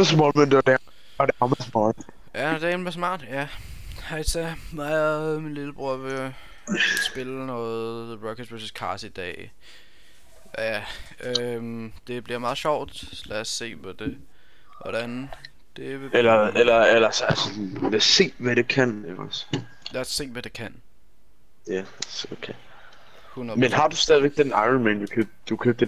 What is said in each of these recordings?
er smart, men det var der. Og det er smart. Ja, det er en smart, ja. Hej så, mig og min lillebror vil spille noget Rockets vs Cars i dag. Ja, det bliver meget sjovt. Lad os se på det. Hvordan det vil... Eller så altså, lad os se, hvad det kan, ikke også? Lad os se, hvad det kan. Ja, så okay. 100%. Men har du stadigvæk den Iron Man, du købte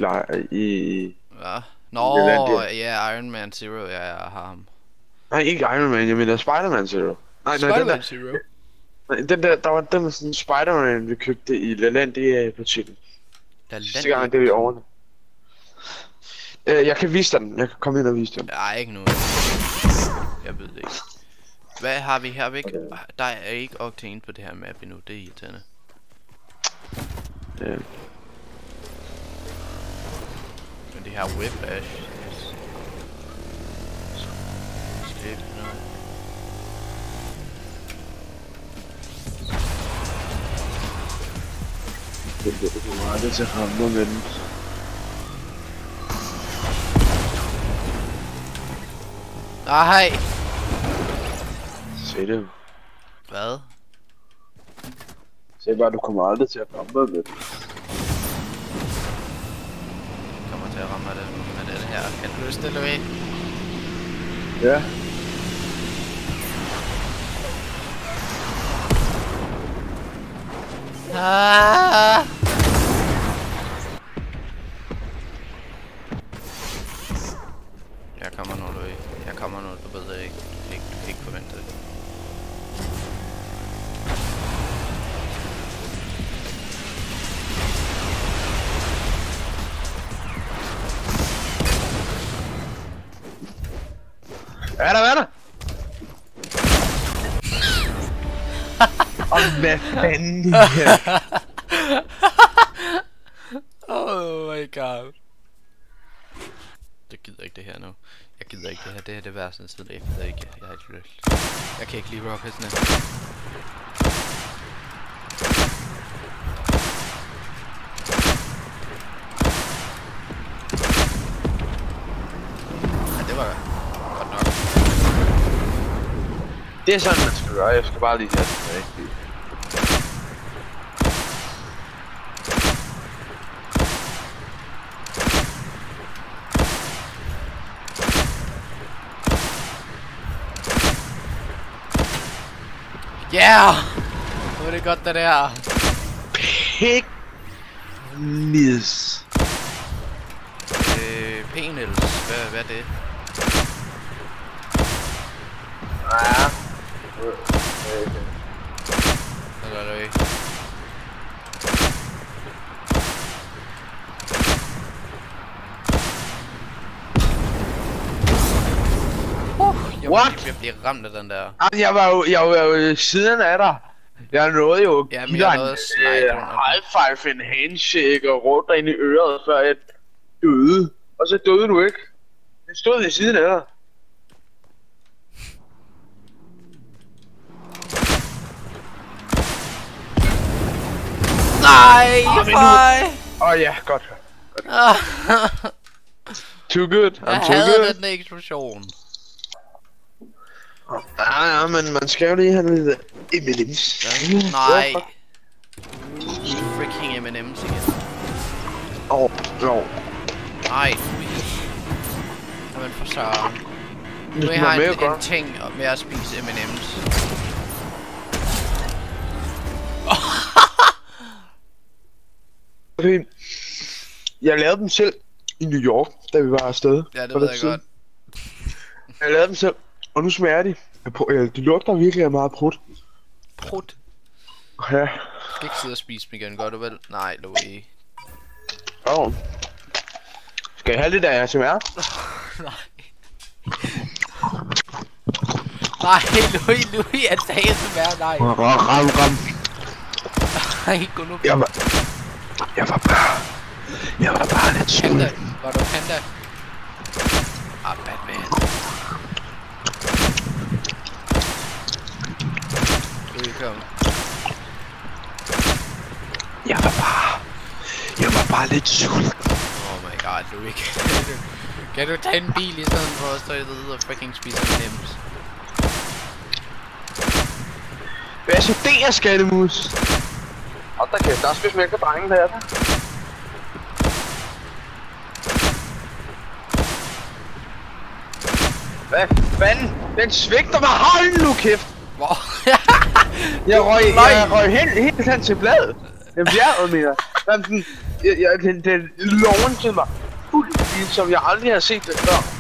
i... Ja. Nå, ja, Iron Man Zero, ja, jeg har ham. Nej, ikke Iron Man, jeg mener Spider-Man Zero. Nej, Spider-Man Zero? Nej, der var den sådan Spider-Man, vi købte i LaLandia-butikken. Sidste gang, det vi ordnet. Jeg kan vise den. Jeg kan komme ind og vise den. Nej, ikke nu. Jeg ved det ikke. Hvad har vi her? Okay. Der er ikke Octane på det her map endnu. Det er irriterende. Ja. Men det her Whiplash. Skægt noget. Det var aldrig til at ramme med den. Nej! Se det. Hvad? Se bare, du kommer aldrig til at ramme med den. Jeg kommer til at ramme med den her. Kan du stille ved? Ja. Ah! Jeg kommer nu, Louis. Jeg kommer nu, du ved det ikke. Du kan ikke forvente det. Hvad er der? Åh, hvad fanden? Oh my god. Jeg gider ikke det her nu. Jeg gider ikke det her. Det her det værste siden. Jeg gider ikke. Jeg har ikke lyst. Jeg kan ikke lide rocketsene. Ja, det var godt nok. Det er sådan, man skal gøre. Jeg skal bare lige have det rigtigt. Yeah! Nu er det godt det der. Pignis. Penels. Hvad er det? Ja. Eller er det ikke? Jeg bliver ramt af den der. Jeg var jo siden af dig. Jeg nåede jo at give dig en high five, en handshake og råbte dig ind i øret, før jeg døde. Og så døde du ikke. Jeg stod ved siden af dig. Nej, nej. Ja, godt. Too good. Jeg havde den eksplosion. Ja, men man skal jo lige have lidt M&M's. Nej. Freaking M&M's igen. Jo. Nej. Jamen for søren. Nu har jeg en ting med at spise M&M's. Okay. Jeg lavede dem selv i New York, da vi var afsted. Ja, det ved jeg godt. Jeg lavede dem selv, og nu smager de. De lugter virkelig af meget prut. Prut? Ja. Du skal ikke sidde og spise dem igen, gør du vel? Nej, Louis. Skal jeg have lidt af ASMR? Nej. Nej, Louis, jeg sagde ASMR, nej. Ram. Nej, gå nu. Jeg var bare lidt sulten. Var du panda? Batman. Louis, kom. Jeg var bare lidt sulten. Oh my god, Louis. Kan du tage en bil i stedet for at stå ude og freaking spise nemt? Hvad så det er, skattemus? Hold da kæft, der er spids mælk af drengen der. Hvad fanden? Den svigter mig. Hold nu kæft. Hvor? Jeg røg helt hen til bladet. Den bjerget, mener. Den loven til mig. Fuldt som jeg aldrig har set det før.